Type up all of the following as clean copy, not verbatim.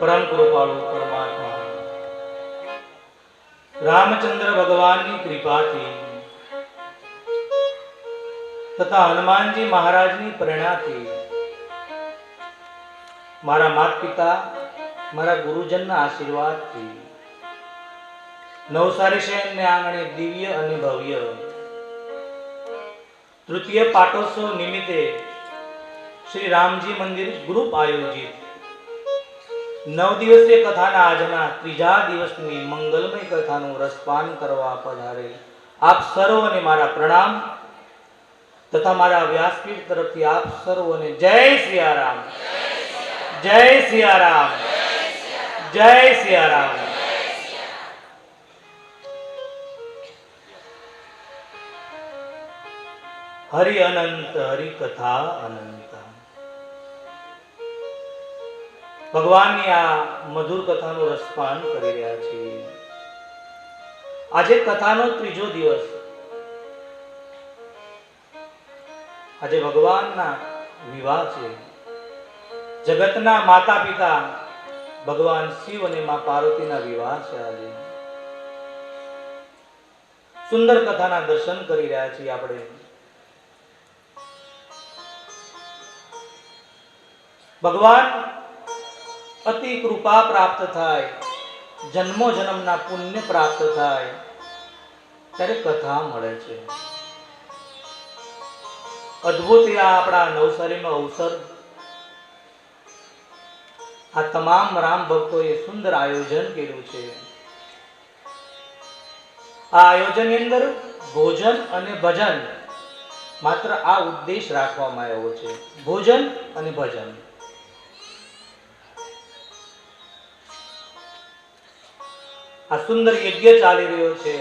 પરમ કૃપાળુ પરમાત્મા રામચંદ્ર ભગવાનની કૃપાથી તથા હનુમાનજી મહારાજની પ્રેરણાથી મારા માતા પિતા મારા ગુરુજનના આશીર્વાદથી નવસારી શહેરને આંગણે દિવ્ય અને ભવ્ય તૃતીય પાટોત્સવ નિમિત્તે શ્રી રામજી મંદિર ગ્રુપ આયોજિત 9 દિવસીય કથાના આજના ત્રીજા દિવસની મંગલમય કથાનું રસપાન કરવા પધારે આપ સર્વને મારા પ્રણામ તથા મારા વ્યાસપીઠ તરફથી આપ સર્વને જય સિયારામ, જય સિયારામ, જય સિયારામ. હરિ અનંત હરિ કથા અનંત. ભગવાનની આ મધુર કથાનું રસપાન કરી રહ્યા છીએ. આજે કથાનો ત્રીજો દિવસ. આજે ભગવાનના વિવાહ છે. જગતના માતા પિતા ભગવાન શિવ અને મા પાર્વતીના વિવાહ છે. આજે સુંદર કથાના દર્શન કરી રહ્યા છીએ આપણે. ભગવાન અતિ કૃપા પ્રાપ્ત થાય, જન્મો જન્મના પુણ્ય પ્રાપ્ત થાય ત્યારે કથા મળે છે. અદ્ભુત આ આપણા નવસારીનો અવસર. આ તમામ રામ ભક્તોએ સુંદર આયોજન કર્યું છે. આ આયોજનની અંદર ભોજન અને ભજન માત્ર આ ઉદ્દેશ રાખવામાં આવ્યો છે. ભોજન અને ભજન. આ સુંદર યજ્ઞ ચાલી રહ્યો છે.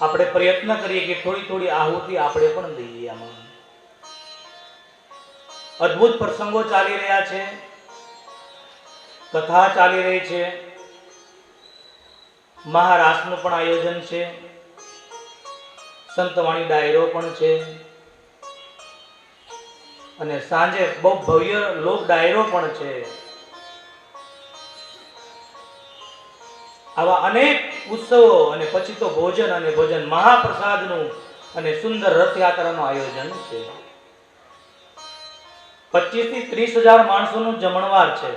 આપણે પ્રયત્ન કરીએ કે થોડી થોડી આહુતિ આપણે પણ દઈએ. આમાં અદ્ભુત પ્રસંગો ચાલી રહ્યા છે. કથા ચાલી રહી છે. મહારાસનું પણ આયોજન છે. સંતવાણી ડાયરો પણ છે અને સાંજે બહુ ભવ્ય લોક ડાયરો પણ છે. આવા અનેક ઉત્સવો અને પછી તો ભોજન અને ભજન, મહાપ્રસાદનું અને સુંદર રથયાત્રાનું આયોજન છે. 25 થી 30,000 માણસોનું જમણવાર છે.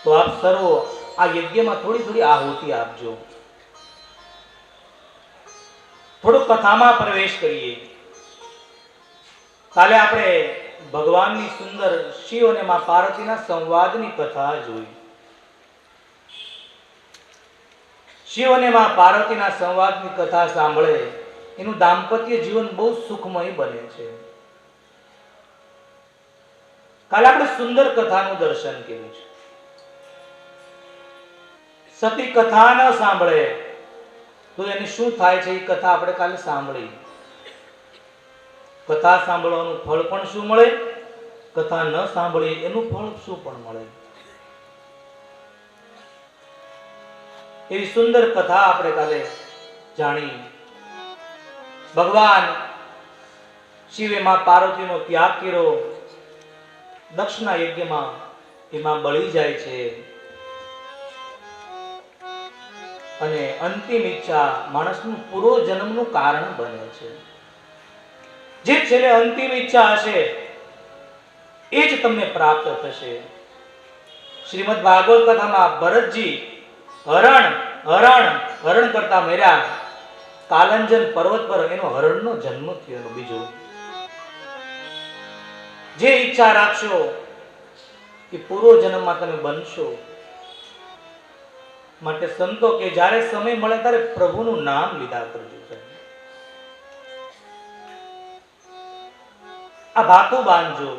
તો આપ સર્વ આ યજ્ઞમાં થોડી થોડી આહુતિ આપજો. થોડો કથામાં પ્રવેશ કરીએ. કાલે આપણે ભગવાનની સુંદર શિવ અને મા પાર્વતીના સંવાદની કથા જોઈ. શિવ અને મા પાર્વતીના સંવાદની કથા સાંભળે એનું દાંપત્ય જીવન બહુ સુખમય બને છે. કાલે આપણે સુંદર કથાનું દર્શન કર્યું છે. સતી કથા ન સાંભળે તો એને શું થાય છે એ કથા આપણે કાલે સાંભળી. કથા સાંભળવાનું ફળ પણ શું મળે, કથા ન સાંભળીએ એનું ફળ શું પણ મળે. એવી સુંદર કથા આપણે કાલે જાણી. ભગવાન શિવે મા પાર્વતીનો ત્યાગ કર્યો. દક્ષના યજ્ઞમાં એમાં બળી જાય છે અને અંતિમ ઈચ્છા માણસનું પૂરો જન્મનું કારણ બને છે. જે છેલ્લે અંતિમ ઈચ્છા હશે એ જ તમને પ્રાપ્ત થશે. શ્રીમદ ભાગવત કથામાં ભરતજી હરણ કરતા મર્યા. કાલંજન પર્વત પર એનો હરણનો જન્મ થયો. બીજો જે ઈચ્છા રાખશો એ પૂરો જન્મમાં તમે બનશો. માટે સંતો કે જ્યારે સમય મળે ત્યારે પ્રભુનું નામ લીધા કરજો. આ ભાતું બાંધજો.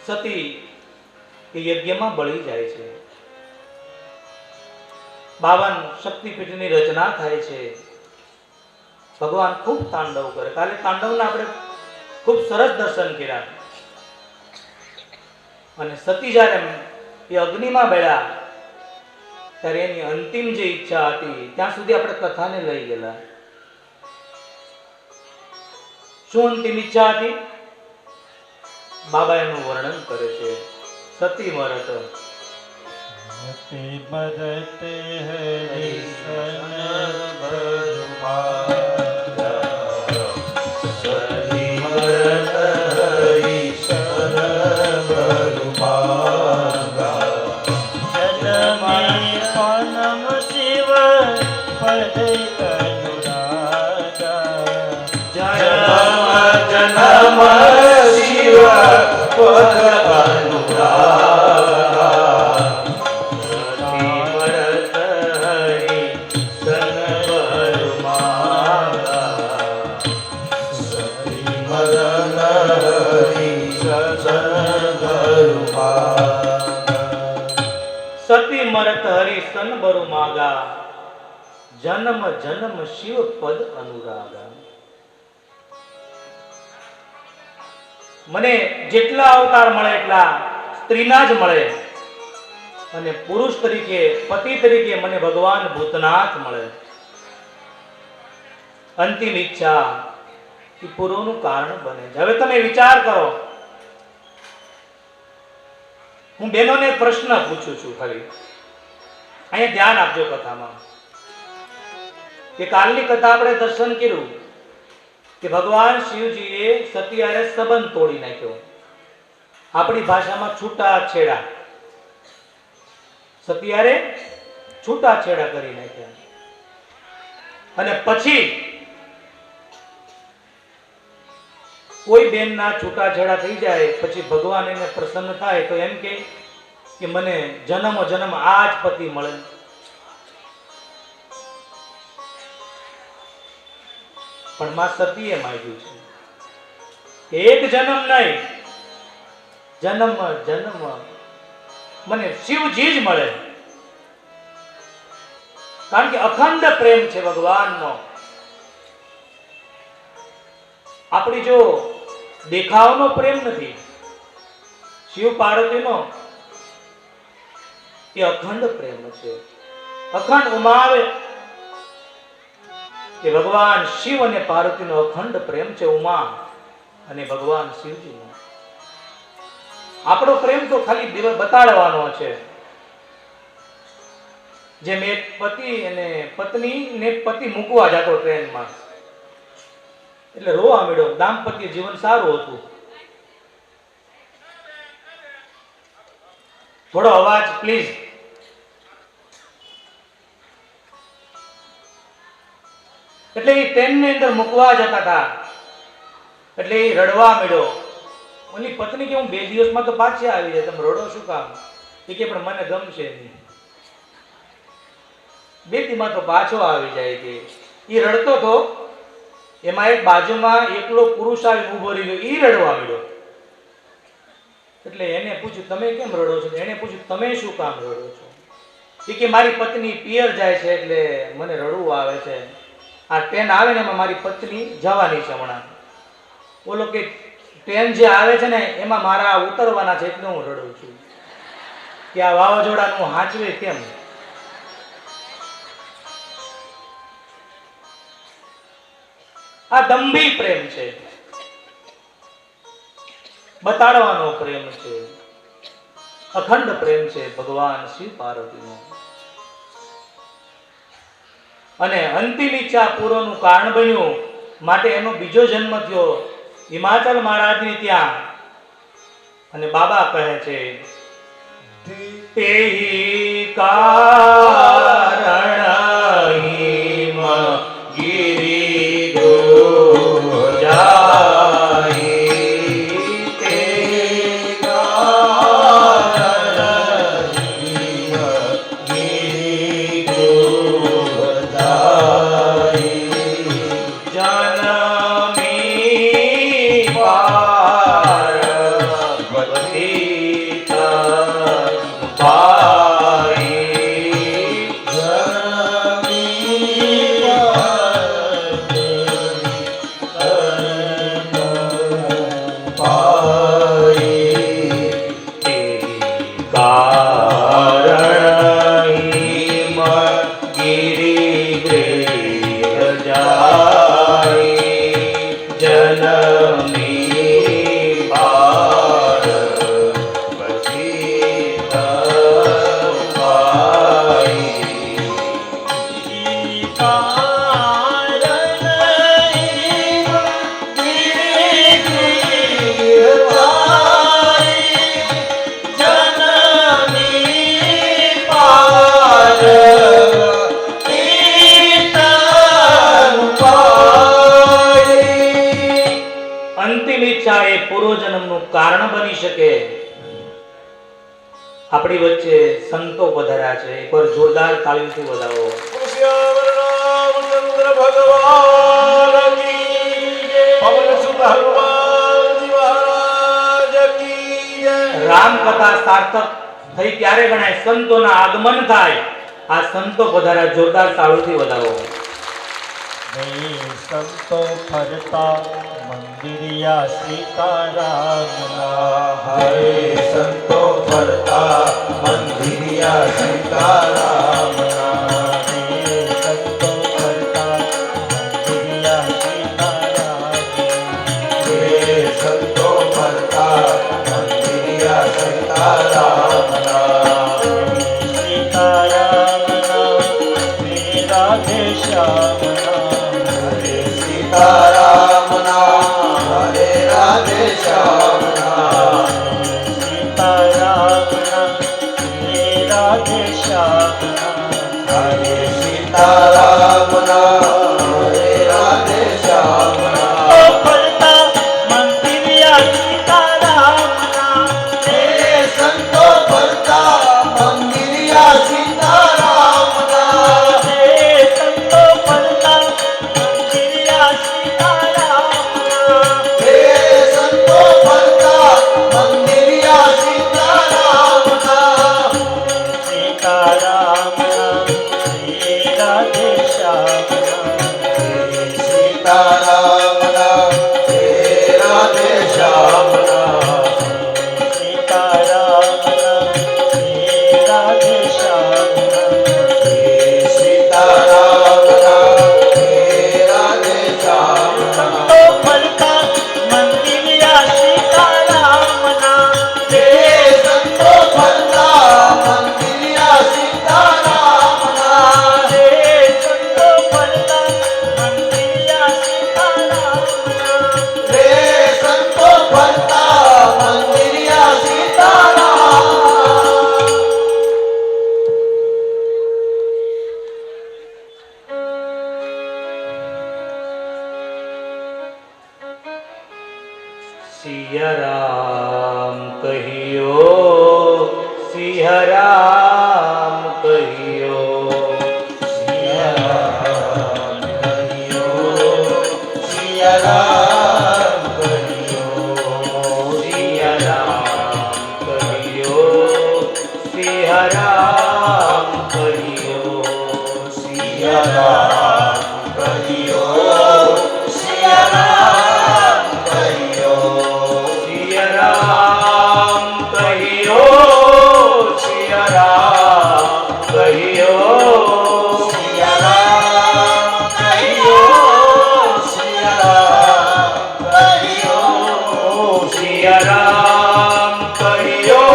સતી એ યજ્ઞમાં બળી જાય છે. 52 શક્તિપીઠની રચના થાય છે. ભગવાન ખૂબ તાંડવ કરે. કાલે તાંડવના આપણે ખૂબ સરસ દર્શન કર્યા. અને સતી જ્યારે એ અગ્નિમાં બેળા ત્યારે એની અંતિમ જે ઈચ્છા હતી ત્યાં સુધી આપણે કથાને લઈ ગયેલા. શું અંતિમ ઈચ્છા હતી? બાબા એનું વર્ણન કરે છે. સતી મરત મરતે હરિશન સતી મરત હરિ સન બરુ માગા, જન્મ જન્મ શિવ પદ અનુરાગા. મને જેટલા અવતાર મળે એટલા સ્ત્રીના જ મળે, અને પુરુષ તરીકે પતિ તરીકે મને ભગવાન ભૂતનાથ મળે. અંતિમ ઈચ્છા એ પૂર્વનું કારણ બને છે. હવે તમે વિચાર કરો, હું બહેનોને પ્રશ્ન પૂછું છું. ખાલી અહીંયા ધ્યાન આપજો કથામાં, કે કાલની કથા આપણે દર્શન કર્યું કે ભગવાન શિવજીએ સતી હારે સંબંધ તોડી નાખ્યો. આપણી ભાષામાં છૂટા છેડા, સતી હારે છૂટા છેડા કરી નાખ્યા. અને પછી કોઈ બેનના છૂટાછેડા થઈ જાય પછી ભગવાન એને પ્રસન્ન થાય તો એમ કે મને જન્મ જન્મ આ જ પતિ મળે. પણ માં સતીએ માંગ્યું છે કે એક જન્મ નહીં, જન્મ જન્મ મને શિવજી જ મળે. કારણ કે અખંડ પ્રેમ છે ભગવાનનો. આપણી જો દેખાવનો પ્રેમ નથી, શિવ પાર્વતીનો એ અખંડ પ્રેમ છે. અખંડ ઉમાવે કે ભગવાન શિવ અને પાર્વતીનો અખંડ પ્રેમ છે, ઉમા અને ભગવાન શિવજીનો. આપણો પ્રેમ તો ખાલી બતાડવાનો છે. જેમ એક પતિ અને પત્ની ને પતિ મૂકવા જતો ટ્રેનમાં, એટલે રોવા મળ્યો. દાંપત્ય જીવન સારું હતું. થોડો અવાજ પ્લીઝ. એટલે એ ટ્રેનની અંદર મૂકવા જતા હતા, એટલે એ રડવા મળ્યો. ઓલી પત્ની કે હું 2 દિવસમાં તો પાછી આવી જાય, તમે રડો શું કામ? એ કે પણ મને ગમશે નહીં. 2 દીમાં તો પાછો આવી જાય. કે એ રડતો હતો, એમાં એક બાજુમાં એકલો પુરુષ આવીને ઉભો રહ્યો, એ રડવા મળ્યો. એટલે એને પૂછ્યું તમે કેમ રડો છો? એને પૂછ્યું તમે શું કામ રડો છો? એ કે મારી પત્ની પિયર જાય છે એટલે મને રડવું આવે છે. આ ટ્રેન આવે ને એમાં મારી પત્ની જવાની છે હમણાં. બોલો કે ટ્રેન જે આવે છે ને એમાં મારા ઉતરવાના છે એટલે હું રડું છું. કે આ વાવાઝોડાનું હાંચવે કેમ? આ દંભી પ્રેમ છે, બતાડવાનો પ્રેમ છે, અખંડ પ્રેમ છે ભગવાન શિવ પાર્વતીનો. અને અંતિમ ઈચ્છા પૂર્વનું કારણ બન્યું, માટે એનો બીજો જન્મ થયો હિમાચલ મહારાજની ત્યાં. અને બાબા કહે છે તેહી કારણ હિમ ગિરી અંતિમ ઈચ્છા એ પૂર્વજન્મનું કારણ બની શકે. આપણી વચ્ચે સંતો પધાર્યા છે, એકવાર જોરદાર તાળીઓથી વધાવો. ભગવાન કી જય. પવન સુત હનુમાનજી મહારાજ કી જય. રામ કથા સાર્થક થઈ ત્યારે ગણાય સંતોના આગમન થાય. આ સંતો પધાર્યા, જોરદાર તાળીઓથી વધાવો. સંતો ફરતા મંદિરિયા સીતારામના. હરે સંતો ફરતા મંદિરિયા સીતારામના. સંતો ફરતા મંદિરિયા સીતારામના. હે સંતો ફરતા મંદિરિયા સીતારામના. સીતારામના શ્રી રાધે શ્યામના. હરે સીતારામના હરે રાધે શ્યામના. સીતારામના શ્રી રાધે શ્યામના. હરે સીતારામના હરે રાધે શ્યામના. ફરતા મંદિરિયા સીતારામના. હે સંતો ફરતા મંદિરિયા સીતારામના. હે સંતો ફરતા મંદિરિયા સીતારામના. હે સંતો ફરતા મંદિરિયા સીતારામના. સીતારામના શ્રી રાધે શ્યામના. સીતારામના હે રાધે શ્યામના. સીતારામના શ્રી રાધે શ્યામના. સીતારામના હે રાધે શ્યામના. સંતો ફરતા મંદિરિયા સીતારામના. હે સંતો ફરતા મંદિરિયા સીતારામના. હે સંતો ફરતા મંદિરિયા સીતારામના. હે સંતો ફરતા મંદિરિયા સીતારામના. સિયા રામ કહિયો, સિયા રામ કહિયો. સિયારામ કહિયો, સિયારામ કહિયો. સિયા રામ કહિયો, સિયા રામ કહિયો. સિયારામ કહિયો, સિયારામ કહિયો. સિયા રામ કહિયો, સિયા રામ કહિયો. સિયારામ કહિયો, સિયારામ કહિયો. સિયા રામ કહિયો, સિયા રામ કહિયો.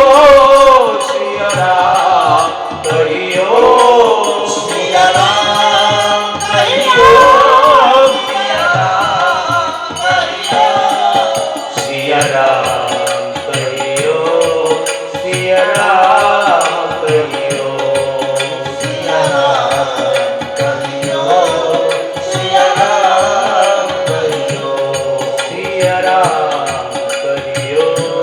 સિયારામ કહિયો, સિયારામ કહિયો. સિયા રામ કહિયો, સિયા રામ કહિયો. સિયારામ કહિયો, સિયારામ કહિયો. સિયા રામ કહિયો, સિયા રામ કહિયો.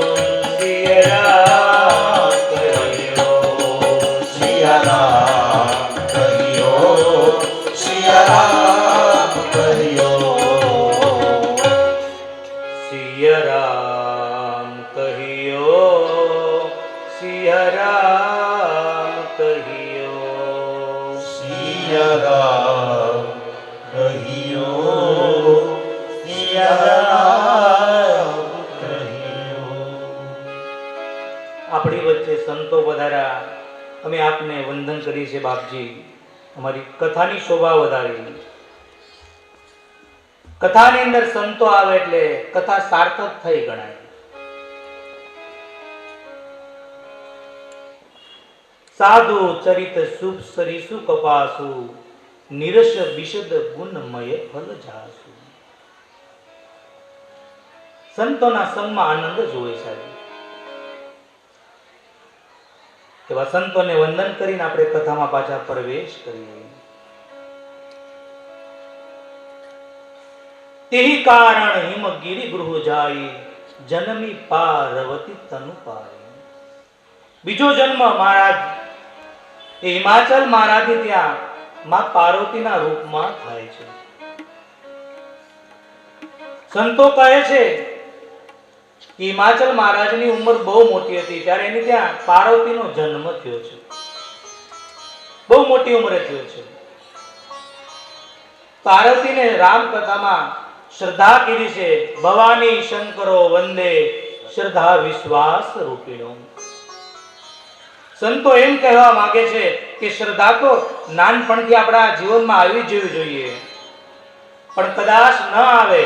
સિયારામ કહિયો, સિયારામ કહિયો. સિયા રામ કહિયો, સિયા રામ કહિયો. સિયારામ કહિયો, સિયારામ કહિયો. આપણી વચ્ચે સંતો વધાર્યા, અમે આપને વંદન કરીએ છીએ બાપજી. અમારી કથાની શોભા વધારી. કથાની અંદર સંતો આવે એટલે કથા સાર્થક થઈ ગણાય. સાધુ ચરિત શુભ સરીસુ કપાસુ નિરશ બિશદ ગુણમય ફલ જાસુ. સંતોના સંગમાં આનંદ જ હોય સાહેબ. એવા સંતોને વંદન કરીને આપણે કથામાં પાછા પ્રવેશ કરીએ. તેહી કારણ હિમગીરી ગૃહ જાય, જન્મી પાર્વતી તનુ પાય. બીજો જન્મ મહારાજ એ હિમાચલ મહારાજે ત્યાં માં પાર્વતીના રૂપમાં થાય છે. સંતો કહે છે કે હિમાચલ મહારાજની ઉંમર બહુ મોટી હતી ત્યારે એની ત્યાં પાર્વતીનો જન્મ થયો છે. બહુ મોટી ઉંમરે થયો છે. પાર્વતીને રામ કથામાં શ્રદ્ધા કીધી છે. ભવાની શંકરો વંદે શ્રદ્ધા વિશ્વાસ રૂપિણો. સંતો એમ કહેવા માંગે છે કે શ્રદ્ધા તો નાનપણથી આપણા જીવનમાં આવી જવી જોઈએ, પણ કદાચ ન આવે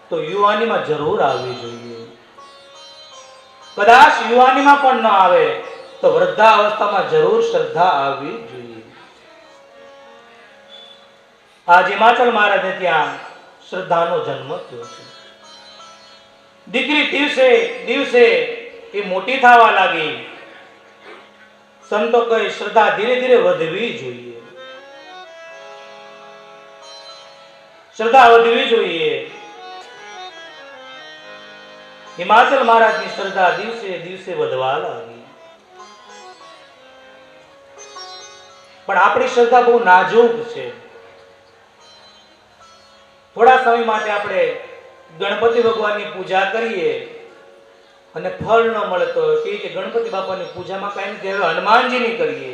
તો યુવાનીમાં જરૂર આવવી જોઈએ. કદાચ યુવાનીમાં પણ ન આવે તો વૃદ્ધાવસ્થામાં જરૂર શ્રદ્ધા આવવી જોઈએ. આજ હિમાચલ મહારાજને ત્યાં શ્રદ્ધાનો જન્મ થયો છે. દીકરી દિવસે દિવસે એ મોટી થવા લાગી. સંતો કહે શ્રદ્ધા ધીરે ધીરે વધવી જોઈએ. શ્રદ્ધા વધવી જોઈએ. હિમાચલ મહારાજની શ્રદ્ધા દિવસે દિવસે વધવા લાગી. પણ આપણી શ્રદ્ધા બહુ નાજુક છે. થોડા સમય માટે આપણે ગણપતિ ભગવાનની પૂજા કરીએ અને ફળ ન મળે તો કે ગણપતિ બાપાની પૂજામાં કઈ નથી, હવે હનુમાનજીની કરીએ.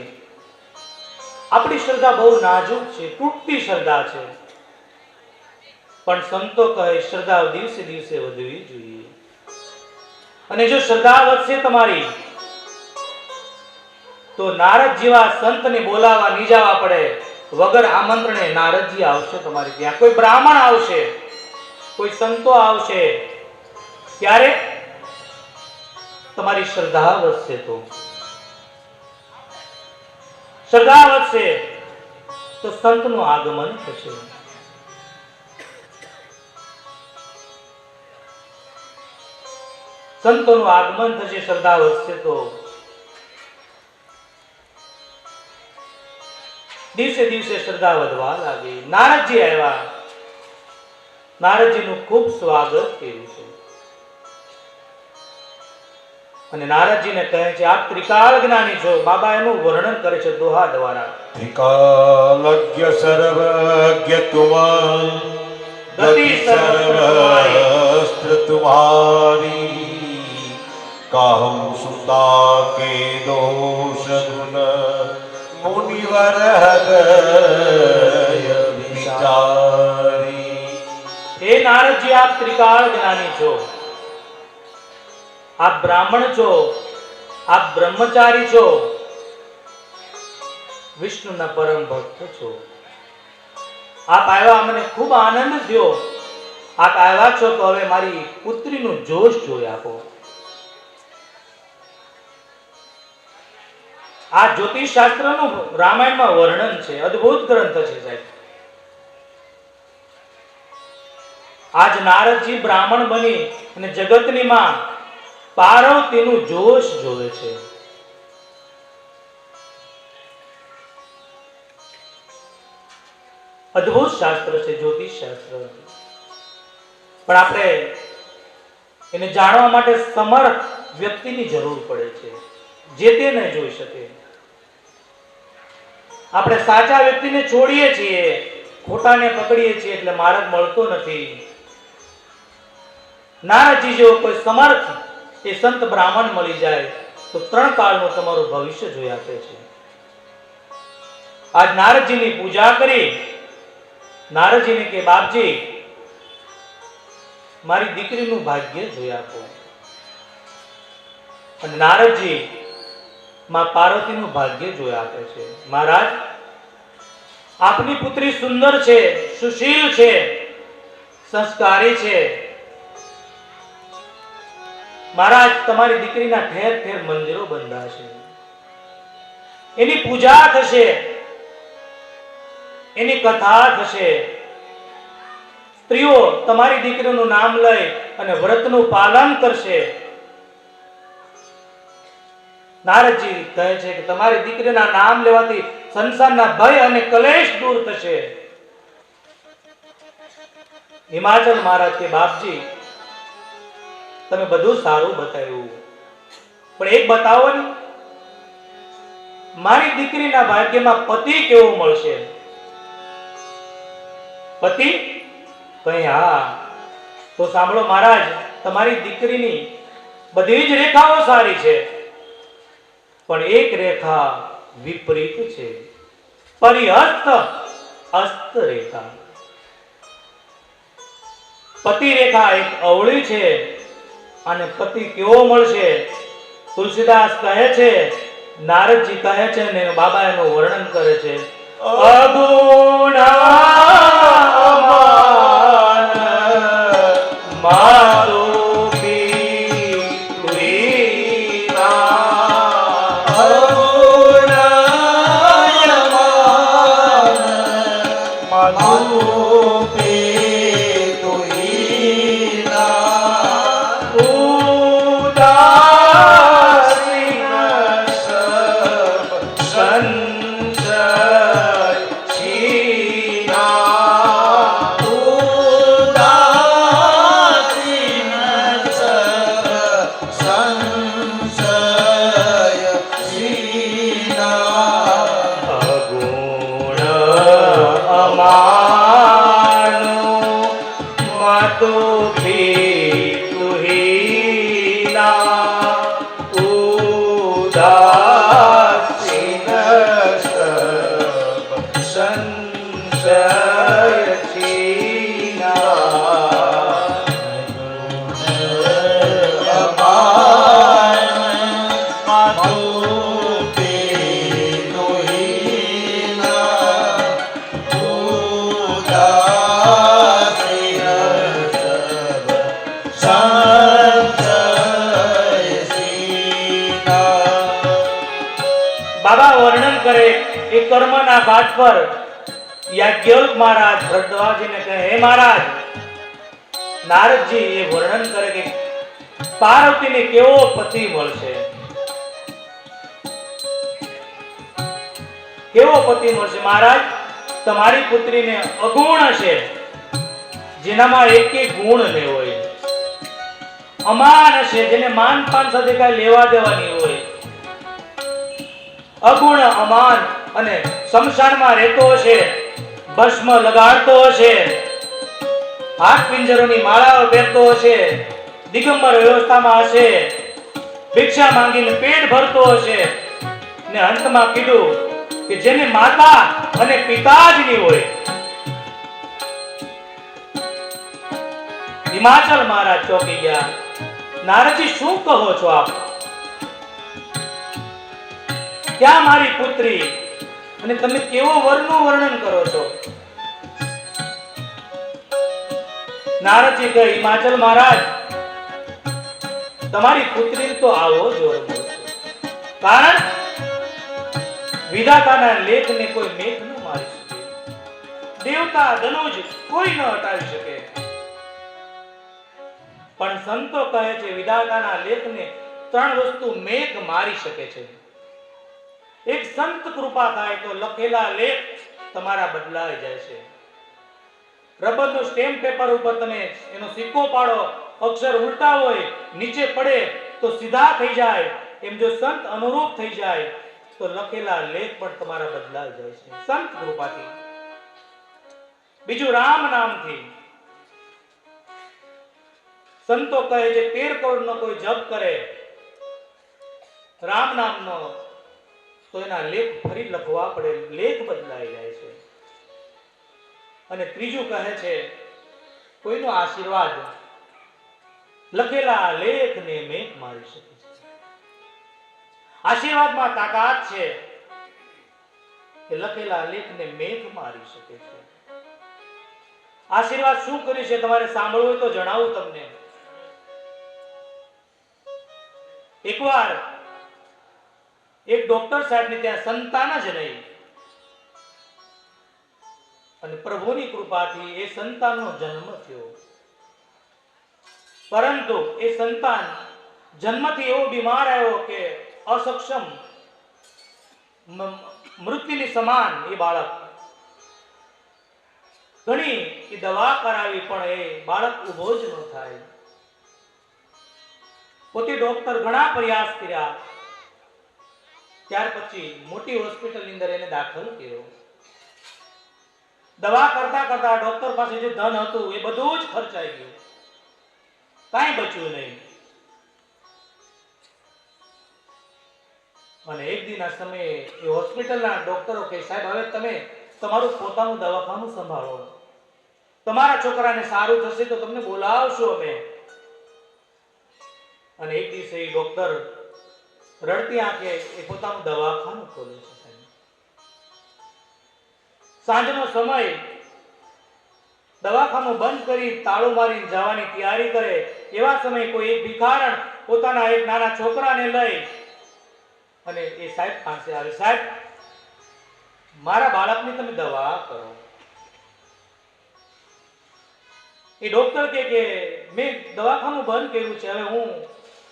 આપણી શ્રદ્ધા બહુ નાજુક છે, તૂટતી શ્રદ્ધા છે. પણ સંતો કહે શ્રદ્ધા દિવસે દિવસે વધવી જોઈએ. અને જો શ્રદ્ધા વધશે તમારી તો નારદ જેવા સંતને બોલાવા નહીં જવા પડે. વગર આમંત્રણે નારદજી આવશે તમારી ત્યાં. કોઈ બ્રાહ્મણ આવશે, કોઈ સંતો આવશે, ત્યારે તમારી શ્રદ્ધા વધશે. તો શ્રદ્ધા વધશે તો સંતનું આગમન થશે. સંતોનું આગમન થશે. શ્રદ્ધા વધશે તો દિવસે દિવસે શ્રદ્ધા વધવા લાગી. નારદજી આવ્યા. નારદજીનું ખૂબ સ્વાગત કર્યું છે. અને નારદજીને કહે છે આપ ત્રિકાળ જ્ઞાની છો. બાબા એનું વર્ણન કરે છે દોહા દ્વારા. ત્રિકાલજ્ઞ સર્વજ્ઞ તુમ, ગતિ સર્વસ્ત્ર તુમ્હારી, કાહમ સુતા કે દોષ ગુણ, મુનિવર હૃદય વિચારી. હે નારદજી આપ ત્રિકાળ જ્ઞાની છો. આપ બ્રાહ્મણ છો, આપ બ્રહ્મચારી છો, વિષ્ણુના પરમ ભક્ત છો. આપ આવ્યા મને ખૂબ આનંદ થયો. આપ આવ્યા છો તો હવે મારી પુત્રીનું જોશ જોઈ આપો. આ જ્યોતિષ શાસ્ત્રનું રામાયણમાં વર્ણન છે. અદ્ભુત ગ્રંથ છે સાહેબ. આજ નારદજી બ્રાહ્મણ બની અને જગતની માં પાર્વતીનું જોશ જોવે છે. અદ્ભુત શાસ્ત્ર છે જ્યોતિષ શાસ્ત્ર. પણ આપણે એને જાણવા માટે સમર્થ વ્યક્તિની જરૂર પડે છે, જે તે ન જોઈ શકે. આપણે સાચા વ્યક્તિને છોડીએ છીએ, ખોટાને પકડીએ છીએ એટલે માર્ગ મળતો નથી. નારદજી જેવો કોઈ સમર્થ એ સંત બ્રાહ્મણ મળી જાય તો 3 કાળનું તમારું ભવિષ્ય જોઈ આપે છે. આજ નારદજીની પૂજા કરી. નારદજીને કે બાપજી મારી દીકરીનું ભાગ્ય જોઈ આપો. અને નારદજી માં પાર્વતીનું ભાગ્ય જોઈ આપે છે. મહારાજ આપની પુત્રી સુંદર છે, સુશીલ છે, સંસ્કારી છે. મહારાજ તમારી દીકરીના ઠેર ઠેર મંદિરો બંધાશે, એની પૂજા થશે. એની કથા થશે. સ્ત્રીઓ તમારી દીકરીનું નામ લઈ અને વ્રતનું પાલન કરશે. નારદજી કહે છે કે તમારી દીકરીના નામ લેવાથી સંસારના ભય અને કલેશ દૂર થશે. હિમાચલ મહારાજ કે બાપજી તમે બધું સારું બતાવ્યું, પણ એક બતાવો ને, મારી દીકરીના ભાગ્યમાં પતિ કેવો મળશે? પતિ? કઈ હા. તો સાંભળો મહારાજ, તમારી દીકરીની બધી જ રેખાઓ સારી છે, પણ એક રેખા વિપરીત છે, પરિહસ્ત અસ્ત રેખા. પતિ રેખા એક અવળી છે અને પતિ કેવો મળશે? તુલસીદાસ કહે છે, નારદજી કહે છે ને બાબા એનું વર્ણન કરે છે. અગુણામાન મારો કર્મના ઘાટ પર યાજ્ઞવલ્ક મહારાજ ભરદ્વાજીને કહે, હે મહારાજ, નારદજી એ વર્ણન કરે કે પાર્વતીને કેવો પતિ મળશે, કેવો પતિ મળશે? મહારાજ, તમારી પુત્રીને અગુણ હશે, જેનામાં એક ગુણ ન હોય. અમાન હશે, જેને માન પાન સાથે કઈ લેવા દેવાની હોય. અગુણ, અમાન અને શમશાનમાં રહેતો હશે, ભસ્મ લગાડતો હશે, હાથ પિંજરોની માળાઓ પહેરતો હશે, દિગંબર વ્યવસ્થામાં હશે, ભિક્ષા માંગીને પેટ ભરતો હશે, ને અંતમાં કીધું કે જેને માતા અને પિતા જ નહીં હોય. હિમાચલ મહારાજ ચોંકી ગયા. નારદજી, શું કહો છો આપ? ક્યાં મારી પુત્રી? અને તમે કેવો વરનું વર્ણન કરો છો? નારદજી કહે, હિમાચલ મહારાજ, તમારી પુત્રી તો આવો જ વર મળશે. કારણ વિધાતાના લેખને કોઈ મેઘ ન મારી શકે, દેવતા ધનુજ કોઈ ન હટાવી શકે. પણ સંતો કહે છે વિધાતાના લેખને ત્રણ વસ્તુ મેઘ મારી શકે છે. એક સંત કૃપા થાય તો લખેલા લેખ તમારા બદલાઈ જાય છે. રબરનું સ્ટેમ્પ પેપર ઉપર તમે એનો સિક્કો પાડો, અક્ષર ઉલટા હોય, નીચે પડે તો સીધા થઈ જાય. એમ જો સંત અનુરૂપ થઈ જાય તો લખેલા લેખ પણ તમારા બદલાઈ જાય છે સંત કૃપાથી. બીજું રામ નામથી. સંતો કહે છે 13 કરોડનો કોઈ જપ કરે રામ નામનો તો એના લેખ ફરી લખવા પડે, લેખ બદલાઈ જાય છે. અને ત્રીજું કહે છે કોઈનો આશીર્વાદ લખેલા લેખને મેઘ મારી શકે છે. આશીર્વાદમાં તાકાત છે કે લખેલા લેખને મેઘ મારી શકે છે. આશીર્વાદ શું કરી છે તમારે સાંભળવું હોય તો જણાવું તમને. એકવાર એક ડોક્ટર સાહેબ ને ત્યાં સંતાન જ નહીં, અને પ્રભુની કૃપાથી એ સંતાનનો જન્મ થયો. પરંતુ એ સંતાન જન્મથી એવો બીમાર આવ્યો કે અસક્ષમ, મૃત્યુની સમાન એ બાળક. ઘણી એ દવા કરાવી પણ એ બાળક ઊભો જ ન થાય. પોતે ડોક્ટર ઘણા પ્રયાસ કર્યા, ત્યાર પછી મોટી હોસ્પિટલની અંદર એને દાખલ કર્યો. દવા કરતા કરતા ડોક્ટર પાસે જે ધન હતું એ બધું જ ખર્ચાઈ ગયું, કાંઈ બચ્યું નહીં. અને એક દિનના સમયે એ હોસ્પિટલના ડોક્ટરો કહે, સાહેબ હવે તમે તમારું પોતાનું દવાખાનું સંભાળો, તમારા છોકરાને સારું થશે તો તમને બોલાવશો અમે. અને એક દિવસે એ ડોક્ટર રડતી આંખે એ પોતાનું દવાખાનું ખોલે છે. સાંજનો સમય, દવાખાનું બંધ કરી તાળું મારી જવાની તૈયારી કરે એવા સમયે કોઈ એક ભિખારણ પોતાના એક નાના છોકરાને લઈ અને એ સાહેબ પાસે આવે. સાહેબ, મારા બાળકની તમે દવા કરો. એ ડોક્ટર કે મેં દવાખાનું બંધ કર્યું છે, હવે હું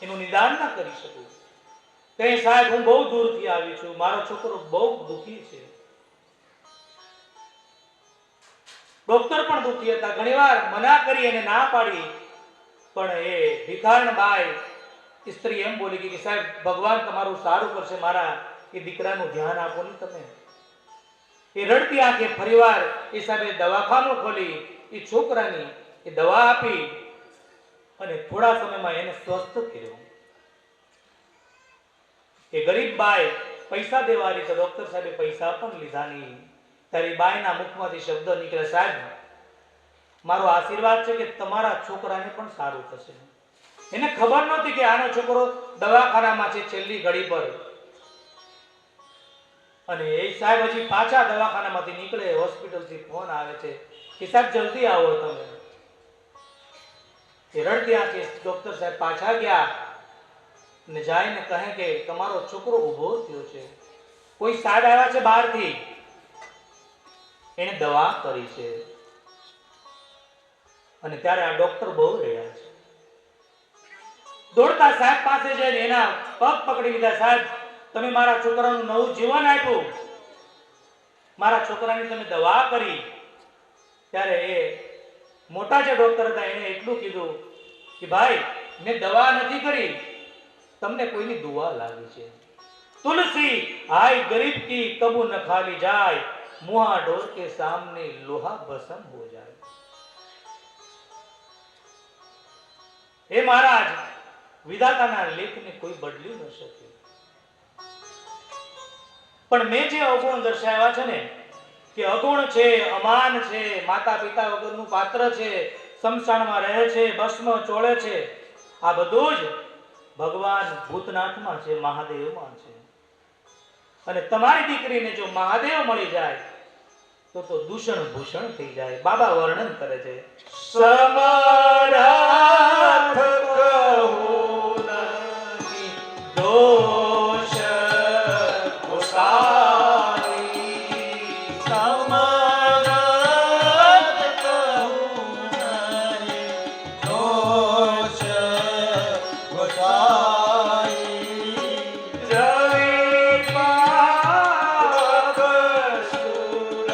એનું નિદાન ના કરી શકું. કહે, સાહેબ હું બહુ દૂરથી આવી છું, મારો છોકરો બહુ દુઃખી છે. ડોક્ટર પણ દુઃખી હતા, ઘણીવાર મના કરી અને ના પાડી, પણ એ ભિખારણ બાઈ સ્ત્રી એમ બોલી કે સાહેબ ભગવાન તમારું સારું કરશે, મારા એ દીકરાનું ધ્યાન આપો ને તમે. એ રડતી આંખે ફરીવાર એ સાહેબે દવાખાનું ખોલી, એ છોકરાની એ દવા આપી અને થોડા સમયમાં એને સ્વસ્થ કર્યો. એ ગરીબ બાઈ પૈસા દેવાની તો ડોક્ટર સાહેબે પૈસા પણ લીધા નહીં. ત્યારે બાઈના મુખમાંથી શબ્દ નીકળ્યા, સાહેબ મારો આશીર્વાદ છે કે તમારા છોકરાને પણ સારું થશે. એને ખબર નહોતી કે આનો છોકરો દવાખાનામાં છે છેલ્લી ઘડી પર. અને એ સાહેબ હજી પાછા દવાખાનામાંથી નીકળે, હોસ્પિટલથી ફોન આવે છે કે સાહેબ જલ્દી આવો તમે. એ રડતી આંખે ડોક્ટર સાહેબ પાછા ગયા ને જાઈને કહે કે તમારો છોકરો ઊભો થયો છે, કોઈ સાહેબ આવ્યા છે બહારથી, એને દવા કરી છે. અને ત્યારે આ ડોક્ટર બહુ રહ્યા છે. દોડતા સાહેબ પાસે જઈને એના પગ પકડી લીધા. સાહેબ તમે મારા છોકરાનું નવું જીવન આપ્યું, મારા છોકરાની તમે દવા કરી. ત્યારે એ મોટા જે ડોક્ટર હતા એને એટલું કીધું કે ભાઈ મેં દવા નથી કરી, તમને કોઈની દુઆ લાગી છે. તુલસી હાય ગરીબ કી કબૂ ન ખાલી જાય, મુઆ ઢોર કે સાमने लोहा भस्म हो जाए. हे महाराज, વિધાતાના લેખને કોઈ બદલી ન શકે. પણ મેં જે અવગુણ દર્શાવ્યા છે ને, કે અગુણ છે, અમાન છે, માતા પિતા વગરનું પાત્ર છે, શમશાનમાં રહે છે, ભસ્મ ચોળે છે, આ બધું જ ભગવાન ભૂતનાથમાં છે, મહાદેવમાં છે. અને તમારી દીકરીને જો મહાદેવ મળી જાય તો દૂષણ ભૂષણ થઈ જાય. બાબા વર્ણન કરે છે, સમરાથ કહું નહીં દોષ ગોસાઈ, સમરાથ કહું નહીં દોષ ગોસાઈ, રવિ પાક સુર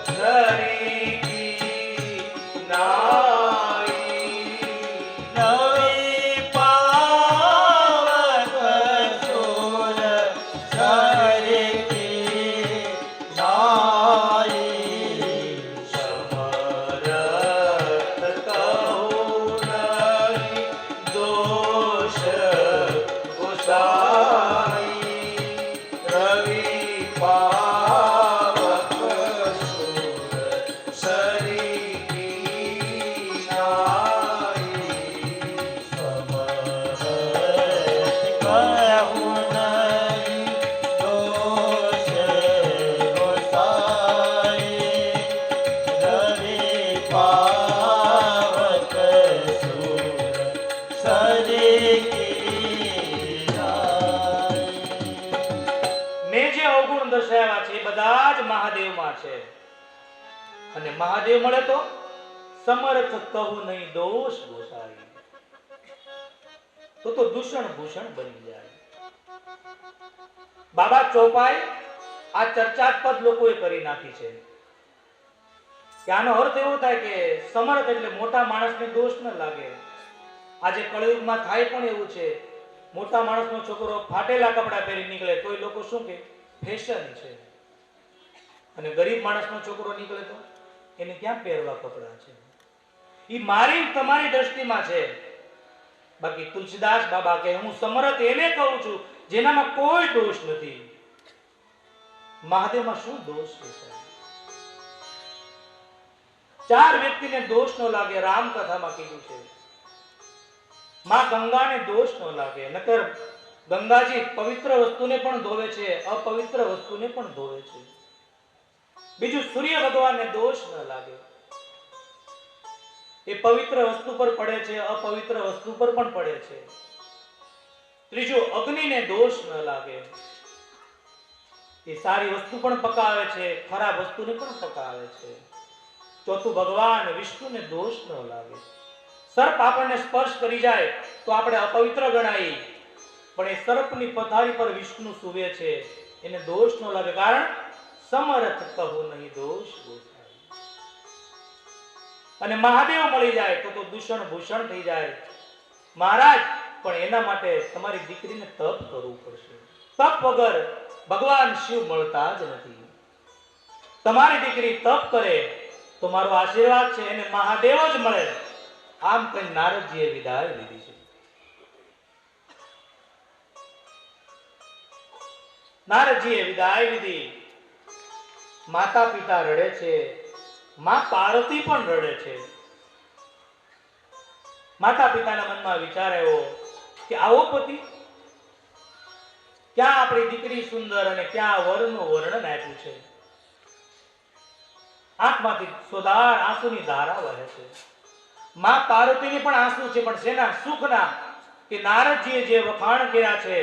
ધરી કી નાઈ, અને મહાદેવ મળે તો સમર્થ કહું નહીં દોષ ગોસાઈ, તો દૂષણ ભૂષણ બની જાય. બાબા ચોપાઈ આ ચર્ચાસ્પદ લોકોએ કરી નાખી છે કે આનો અર્થ એવો થાય કે સમર્થ એટલે મોટા માણસને દોષ ન લાગે. આજે કળયુગમાં થાય પણ એવું છે, મોટા માણસનો છોકરો ફાટેલા કપડા પહેરી નીકળે તો એ લોકો શું કે ફેશન છે, અને ગરીબ માણસનો છોકરો નીકળે તો એને ક્યાં પહેરવા કપડા છે. એ મારી તમારી દ્રષ્ટિમાં છે. બાકી તુલસીદાસ બાબા કે હું સમર્થ એને કહું છું જેનામાં કોઈ દોષ નથી. મહાદેવમાં શું દોષ છે? ચાર વ્યક્તિને દોષ ન લાગે, રામકથામાં કીધું છે. માં ગંગાને દોષ ન લાગે, નકર ગંગાજી પવિત્ર વસ્તુને પણ ધોવે છે, અપવિત્ર વસ્તુને પણ ધોવે છે. બીજું સૂર્ય ભગવાનને દોષ ન લાગે, એ પવિત્ર વસ્તુ પર પડે છે, અપવિત્ર વસ્તુ પર પણ પડે છે. ત્રીજું અગ્નિને દોષ ન લાગે, એ સારી વસ્તુ પણ પકાવે છે, ખરાબ વસ્તુને પણ પકાવે છે. ચોથું ભગવાન વિષ્ણુને દોષ ન લાગે. સર્પ આપણને સ્પર્શ કરી જાય તો આપણે અપવિત્ર ગણાય, પણ એ સર્પની પથારી પર વિષ્ણુ સૂવે છે, એને દોષ ન લાગે, કારણ સમર્થ કહું નહીં દોષ ગોસાઈ. અને મહાદેવ મળી જાય તો દૂષણ ભૂષણ થઈ જાય. મહારાજ પણ એના માટે તમારી દીકરીને તપ કરવું પડશે. તપ વગર ભગવાન શિવ મળતા જ નથી. તમારી દીકરી તપ કરે તો મારો આશીર્વાદ છે એને મહાદેવ જ મળે. આમ કઈ નારદજીએ વિદાય લીધી છે. નારદજીએ વિદાય લીધી. માતા પિતા રડે છે, માં પાર્વતી પણ રડે છે. માતા પિતાના મનમાં વિચાર આવ્યો કે આવો પતિ, ક્યાં આપણી દીકરી સુંદર અને ક્યાં વરનું વર્ણન આપ્યું છે. આંખમાંથી સોદાર આંસુની ધારા વહે છે. માં પાર્વતીને પણ આંસુ છે, પણ શેના? સુખના. કે નારદજીએ જે વખાણ કર્યા છે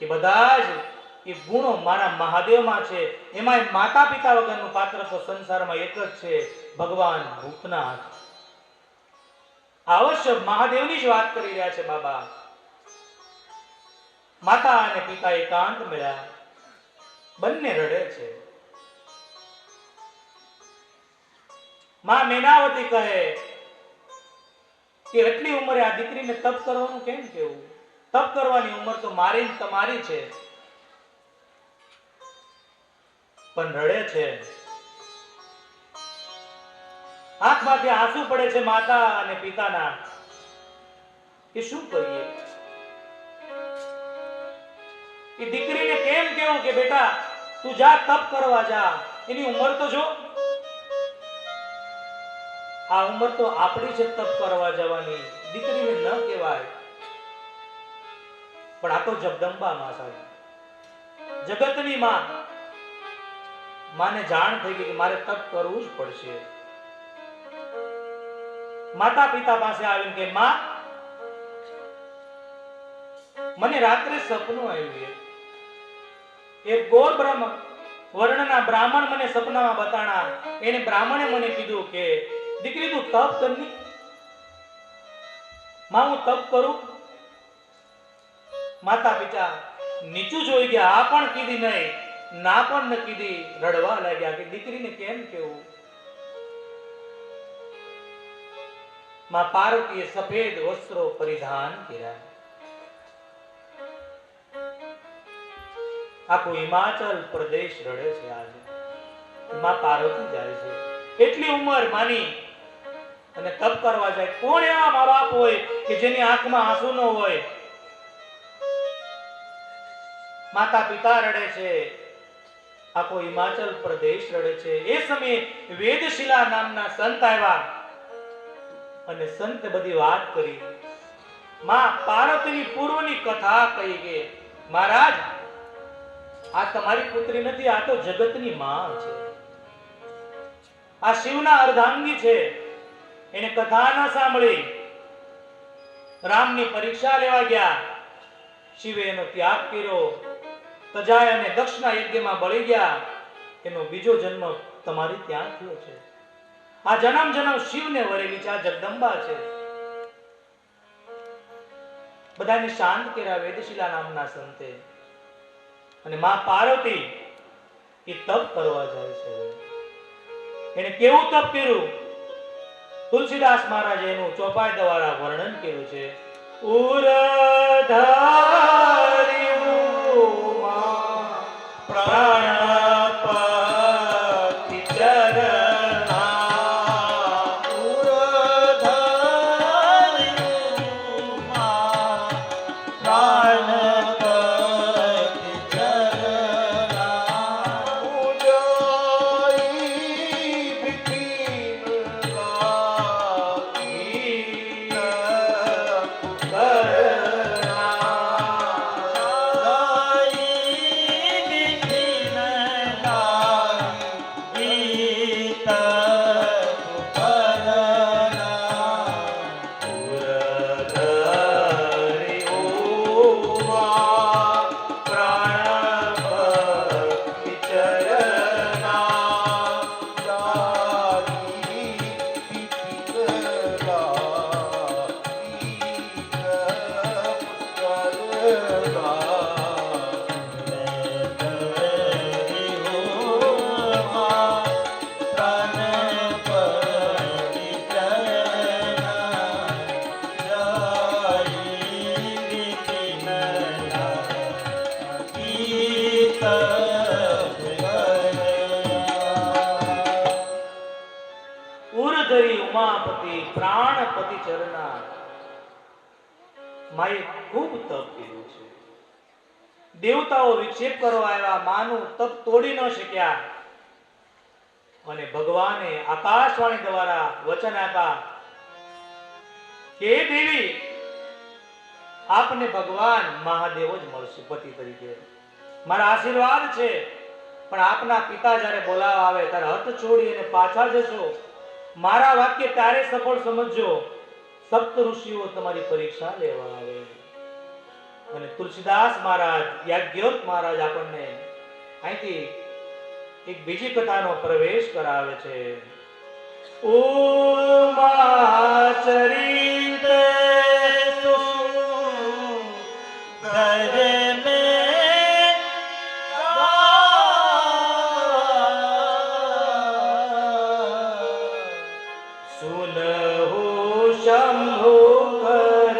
એ બધા જ એ ગુણો મારા મહાદેવમાં છે. એમાં માતા પિતા વગરનું પાત્ર તો સંસારમાં એક જ છે, ભગવાન ભૂતનાથ. અવશ્ય મહાદેવની જ વાત કરી રહ્યા છે બાબા. માતા અને પિતા એકાંત મળ્યા, બંને રડે છે. માં મેનાવતી કહે કે એટલી ઉંમરે આ દીકરીને તપ કરવાનું કેમ કેવું? તપ કરવાની ઉંમર તો મારી ને તમારી છે, પણ રડે છે. આંખમાંથી આંસુ પડે છે માતા અને પિતાના. કે શું કરીએ? એ દીકરીને કેમ કેવું કે બેટા તું જા તપ કરવા જા, એની ઉંમર તો જો. આ ઉંમર તો આપણી છે તપ કરવા જવાની, દીકરીને ન કહેવાય. પણ આ તો જગદંબા માં સાહેબ, જગતની માં. માને જાણ થઈ ગઈ કે મારે તપ કરવું જ પડશે. માતા પિતા પાસે આવીને કે માં, મને રાત્રે સપનું આવ્યું. એક ગોર બ્રહ્મ વર્ણના બ્રાહ્મણ મને સપનામાં બતાણા. એને બ્રાહ્મણે મને કીધું કે દીકરી તું તપ કરની. માં હું તપ કરું? માતા પિતા નીચું જોઈ ગયા, આ પણ કીધી નહીં, ના પણ ન કીધી. રડવા લાગ્યા કે દીકરીને કેમ કેવું? માં પાર્વતીએ સફેદ વસ્ત્રો પરિધાન કર્યા. આખું હિમાચલ પ્રદેશ રડે છે આજે. માં પાર્વતી જાય છે, એટલી ઉંમર માની, અને તપ કરવા જાય. કોણ એવા મા બાપ હોય કે જેની આંખમાં આંસુ ન હોય? માતા પિતા રડે છે, આખો હિમાચલ પ્રદેશ રડે છે. એ સમયે વેદશિલા નામના સંત આવ્યા અને સંતે બધી વાત કરી. માં પાર્વતીની પૂર્વની કથા કહી કે મહારાજ આ તમારી પુત્રી નથી, આ તો જગતની માં છે. આ શિવના અર્ધાંગી છે. એને કથા ન સાંભળી. રામની પરીક્ષા લેવા ગયા, શિવે એનો ત્યાગ કર્યો. તજાય અને દક્ષના યજ્ઞમાં બળી ગયા. એનો બીજો જન્મ તમારી ત્યાં થયો છે. આ જન્મ જન્મ શિવને વરેલી છે, આ જગદંબા છે. બધાને શાંત કર્યા વેદશિલા નામના સંતે. અને માં પાર્વતી એ તપ કરવા જાય છે. એને કેવું તપ કર્યું? તુલસીદાસ મહારાજે એનું ચોપાઈ દ્વારા વર્ણન કર્યું છે. ઉરધારી ઉમા પ્રાણપતિ ચરણા ઉરધારી ઉમા પ્રાણપતિ ચરણા ઉજાઈ બિપિન લાગી ઉરધારી ઉમા પ્રાણપતિ ચરણા જાગી ઉરધરી ઉમાપતિ પ્રાણપતિ ચરણા. માએ ખૂબ તપ કર્યું છે. દેવતાઓ વિક્ષેપ કરવા આવ્યા, માનું તપ તોડી ન શક્યા. અને ભગવાને આકાશવાણી દ્વારા વચન આપ્યા કે હે દેવી, આપને ભગવાન મહાદેવ જ મળશે પતિ તરીકે. મારા આશીર્વાદ છે, પણ આપના પિતા જ્યારે બોલાવા આવે ત્યારે હઠ છોડી અને પાછા જશો. મારા વાક્ય ત્યારે સફળ સમજજો, સપ્ત ઋષિઓ તમારી પરીક્ષા લેવા આવે. અને તુલસીદાસ મહારાજ, યાજ્ઞવલ્ક મહારાજ આપણને અહીંથી એક બીજી કથાનો પ્રવેશ કરાવે છે. ઉમા ચરિત સુનહુ શંભુ કર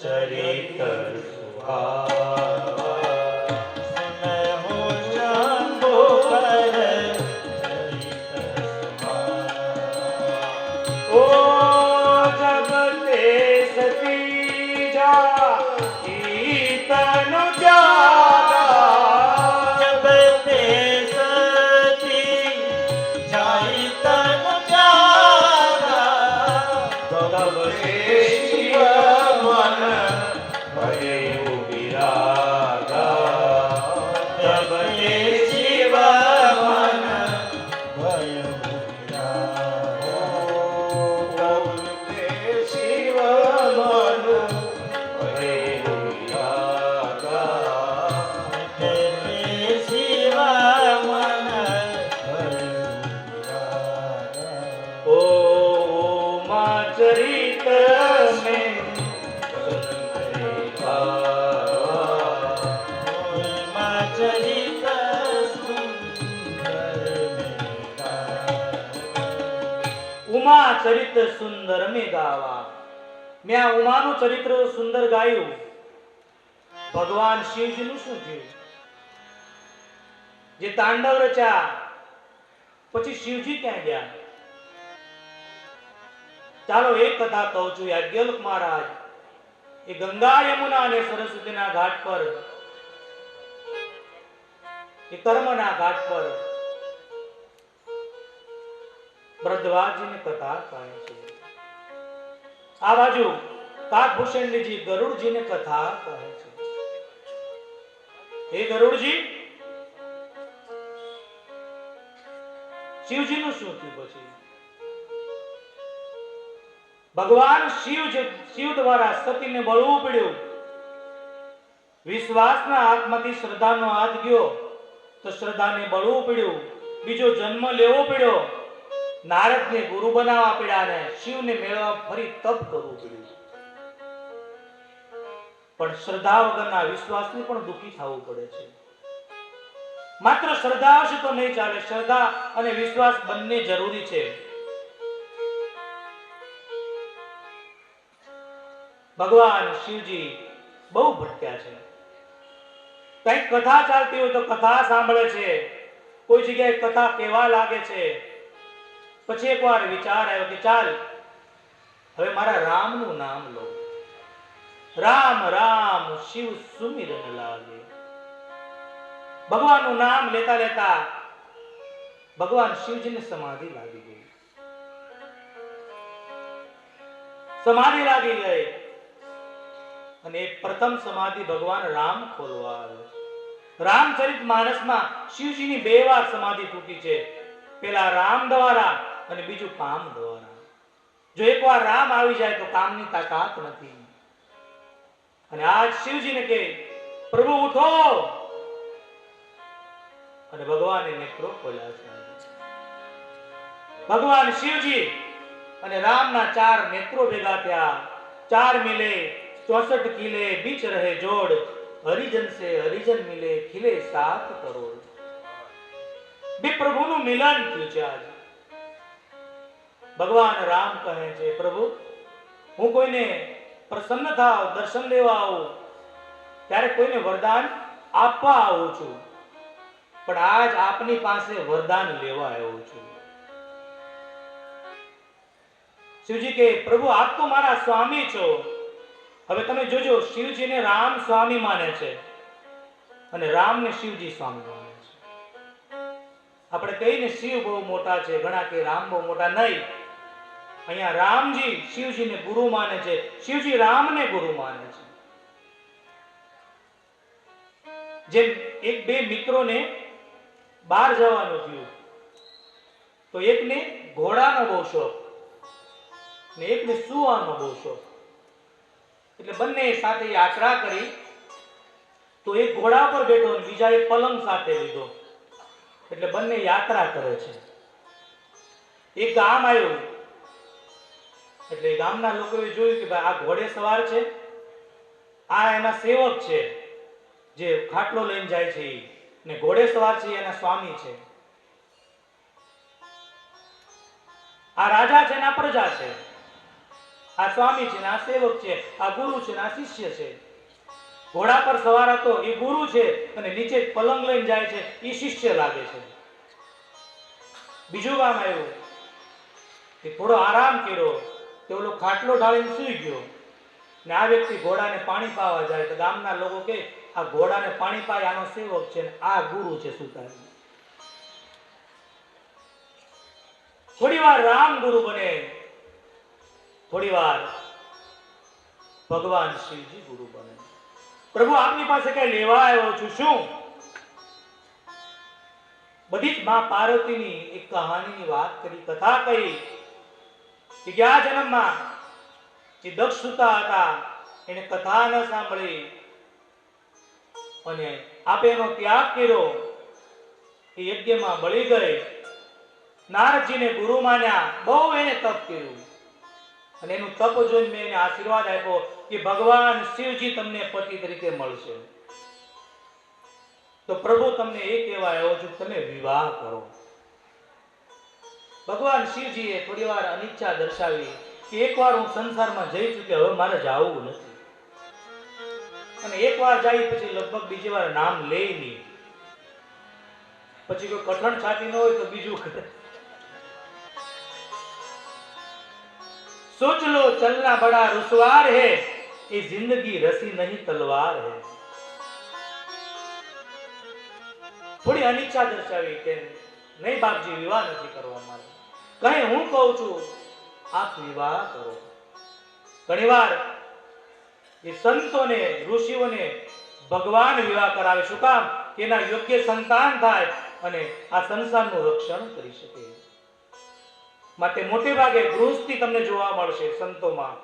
ચરિત સુહાવા. ઓ જગતે સતી જા તનુ જાગા. જગતે સતી જાય તન જાગા. તબ શિવ મન ભયે વિરાગા. તબ શિવ મન ભય શિવ મન ભયે વિરાગા. શિવ મન ઓ મા ચરિત મેં ચરિત ઉમા ચરિત સુંદર મેં ગાવા. મેં આ ઉમાનું ચરિત્ર સુંદર ગાયું. ભગવાન શિવજીનું શું થયું? જે તાંડવ રચ્યા પછી શિવજી ક્યાં ગયા? ચાલો એક કથા કહું છું. યાજ્ઞવલ્ક મહારાજ એ ગંગા યમુના અને સરસ્વતીના ઘાટ પર, એ કર્મના ઘાટ પર ભરદ્વાજજીની કથા કહે છે. આ બાજુ કાકભૂષણજી ગરુડજીને કથા કહે છે. હે ગરુડજી, શિવજીનું શું થયું પછી? ભગવાન શિવ દ્વારા સતીને બળવું પડ્યું. વિશ્વાસના હાથમાંથી શ્રદ્ધાનો હાથ ગયો તો શ્રદ્ધાને બળવું પડ્યું. બીજો જન્મ લેવો પડ્યો, નારદને ગુરુ બનાવવા પડ્યા અને શિવને મેળવવા ફરી તપ કરવું પડ્યું. પણ શ્રદ્ધા વગરના વિશ્વાસને પણ દુઃખી થવું પડે છે. માત્ર શ્રદ્ધા હશે તો નહીં ચાલે, શ્રદ્ધા અને વિશ્વાસ બંને જરૂરી છે. ભગવાન શિવજી બહુ ભટક્યા છે. કઈક કથા ચાલતી હોય તો કથા સાંભળે છે, કોઈ જગ્યાએ કથા કહેવા લાગે છે. પછી એકવાર વિચાર આવ્યો કે ચાલ હવે મારા રામનું નામ લો. રામ રામ શિવ સુમિરન લાગે. ભગવાનનું નામ લેતા લેતા ભગવાન શિવજીને સમાધિ લાગી ગઈ. સમાધિ લાગી ગઈ અને એક પ્રથમ સમાધિ ભગવાન રામ ખોલવા આવ્યો. રામચરિત માનસમાં શિવજીની 2 વાર સમાધિ તૂટી છે. પેલા રામ દ્વારા અને બીજું કામ દ્વારા. જો એકવાર રામ આવી જાય તો કામની તાકાત નથી. અને આજ શિવજીને કે પ્રભુ ઉઠો, અને ભગવાને નેત્રો ખોલ્યા છે. ભગવાન શિવજી અને રામના 4 નેત્રો ભેગા થયા. 4 મિલે 64 કિલે બીચ રહે જોડ, હરિજન સે હરિજન મિલે ખિલે 7 કરોડ. બે પ્રભુનું મિલન થયું છે. આજ ભગવાન રામ કહે છે પ્રભુ હું કોઈને પ્રસન્ન થાવ, દર્શન લેવા આવું ત્યારે કોઈને વરદાન આપવા આવું છું, પણ આજ આપની પાસે વરદાન લેવા આવ્યો છું. શિવજી કે પ્રભુ આપ તો મારા સ્વામી છો. હવે તમે જોજો, શિવજીને રામ સ્વામી માને છે અને રામને શિવજી સ્વામી માને છે. આપણે કહીને શિવ બહુ મોટા છે, ઘણા કે રામ બહુ મોટા. નહીં, અહીંયા રામજી શિવજીને ગુરુ માને છે, શિવજી રામને ગુરુ માને છે. જેમ 1-2 મિત્રોને બહાર જવાનું થયું તો એકને ઘોડાનો બહુ શોખ ને એકને સુવાનો બહુ શોખ. એટલે બંને સાથે યાત્રા કરી તો એક ઘોડા પર બેઠો અને બીજાએ પલંગ સાથે લીધો. એટલે બંને યાત્રા કરે છે. એક ગામ આવ્યું એટલે ગામના લોકોએ જોયું કે ભાઈ આ ઘોડે સવાર છે, આ એના સેવક છે જે ખાટલો લઈને જાય છે, ને ઘોડે સવાર છે એના સ્વામી છે. આ રાજા છે ને આ પ્રજા છે, આ સ્વામી છે ને આ સેવક છે, આ ગુરુ છે ને આ શિષ્ય છે. ઘોડા પર સવાર હતો એ ગુરુ છે અને નીચે પલંગ લઈને જાય છે એ શિષ્ય લાગે છે. બીજું ગામ આવ્યું કે થોડો આરામ કર્યો તો ઓલો ખાટલો ઢાળીને સૂઈ ગયો ને આ વ્યક્તિ ઘોડાને પાણી પાવા જાય તો ગામના લોકો કે આ ઘોડાને પાણી પાય આનો સેવક છે ને આ ગુરુ છે સુતા. થોડી વાર રામ ગુરુ બને, થોડી વાર ભગવાન શિવજી ગુરુ બને. પ્રભુ આપની પાસે કઈ લેવા આવ્યો છું શું? બધી જ માં પાર્વતીની એક કહાનીની વાત કરી, કથા કહી કે ગયા જન્મમાં એ દક્ષ સૂતા હતા, એને કથા ન સાંભળી અને આપે એનો ત્યાગ કર્યો. એ યજ્ઞમાં બળી ગઈ. નારદજીને ગુરુ માન્યા, બહુ એને તપ કર્યું અને એનું તપ જોઈને મેં એને આશીર્વાદ આપ્યો કે ભગવાન શિવજી તમને પતિ તરીકે મળશે. તો પ્રભુ તમને એ કહેવા આવ્યો છું તમે વિવાહ કરો. ભગવાન શિવજીએ થોડી વાર અનિચ્છા દર્શાવી કે એકવાર હું સંસારમાં જઈ ચૂક્યો, હવે મારે જાવું નથી. અને એકવાર જાય પછી લગભગ બીજી વાર નામ લે નહીં. પછી કોઈ કઠણ છાતી ન હોય તો બીજું કરે. सोच लो चलना बड़ा रुसवार है, ये जिंदगी रसी नहीं तलवार है. થોડી અનિચ્છા દર્શાવી કે નહીં બાપજી વિવાહ નથી કરવા મારે. કહે હું કહું છું આપ વિવાહ કરો. ઘણીવાર એ સંતોને ઋષિઓને ભગવાન વિવાહ કરાવે. શું કામ? કે એના યોગ્ય સંતાન થાય અને આ સંસારનું રક્ષણ કરી શકે. માટે મોટે ભાગે ગૃહસ્થી તમને જોવા મળશે સંતોમાં